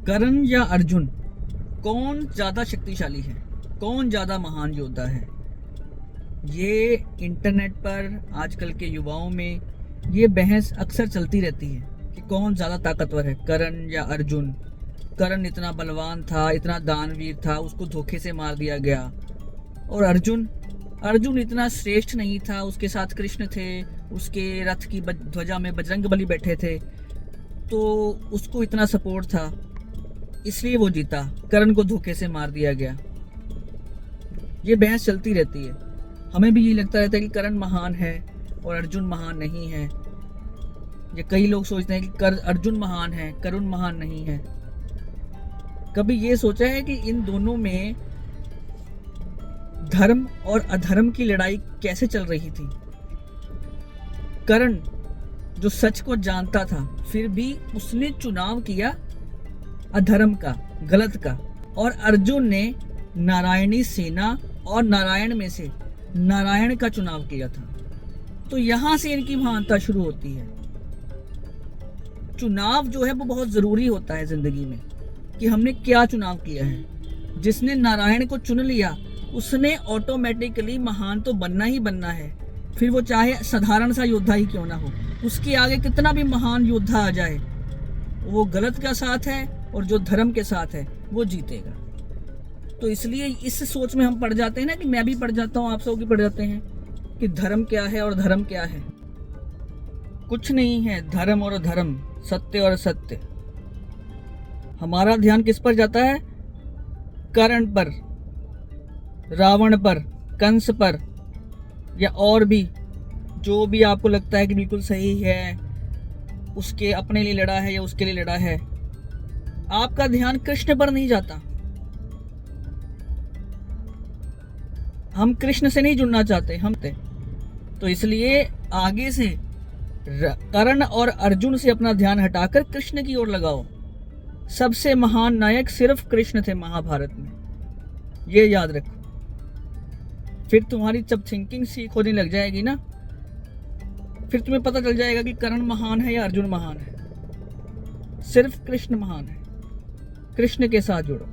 कर्ण या अर्जुन, कौन ज़्यादा शक्तिशाली है, कौन ज़्यादा महान योद्धा है? ये इंटरनेट पर आजकल के युवाओं में ये बहस अक्सर चलती रहती है कि कौन ज़्यादा ताकतवर है, कर्ण या अर्जुन। कर्ण इतना बलवान था, इतना दानवीर था, उसको धोखे से मार दिया गया। और अर्जुन इतना श्रेष्ठ नहीं था, उसके साथ कृष्ण थे, उसके रथ की ध्वजा में बजरंगबली बैठे थे, तो उसको इतना सपोर्ट था, इसलिए वो जीता। कर्ण को धोखे से मार दिया गया। ये बहस चलती रहती है। हमें भी ये लगता रहता है कि कर्ण महान है और अर्जुन महान नहीं है। ये कई लोग सोचते हैं कि अर्जुन महान है, कर्ण महान नहीं है। कभी ये सोचा है कि इन दोनों में धर्म और अधर्म की लड़ाई कैसे चल रही थी? कर्ण जो सच को जानता था, फिर भी उसने चुनाव किया अधर्म का, गलत का। और अर्जुन ने नारायणी सेना और नारायण में से नारायण का चुनाव किया था। तो यहां से इनकी महानता शुरू होती है। चुनाव जो है वो बहुत जरूरी होता है जिंदगी में, कि हमने क्या चुनाव किया है। जिसने नारायण को चुन लिया उसने ऑटोमेटिकली महान तो बनना ही बनना है, फिर वो चाहे साधारण सा योद्धा ही क्यों ना हो। उसके आगे कितना भी महान योद्धा आ जाए, वो गलत का साथ है और जो धर्म के साथ है वो जीतेगा। तो इसलिए इस सोच में हम पड़ जाते हैं ना, कि मैं भी पड़ जाता हूँ, आप सब भी पड़ जाते हैं कि धर्म क्या है और धर्म क्या है। कुछ नहीं है धर्म और अधर्म, सत्य और सत्य। हमारा ध्यान किस पर जाता है? कर्ण पर, रावण पर, कंस पर, या और भी जो भी आपको लगता है कि बिल्कुल सही है, उसके अपने लिए लड़ा है या उसके लिए लड़ा है। आपका ध्यान कृष्ण पर नहीं जाता। हम कृष्ण से नहीं जुड़ना चाहते हम तो इसलिए आगे से कर्ण और अर्जुन से अपना ध्यान हटाकर कृष्ण की ओर लगाओ। सबसे महान नायक सिर्फ कृष्ण थे महाभारत में, ये याद रखो। फिर तुम्हारी जब थिंकिंग सीख होने लग जाएगी ना, फिर तुम्हें पता चल जाएगा कि कर्ण महान है या अर्जुन महान है। सिर्फ कृष्ण महान है। कृष्ण के साथ जुड़ो।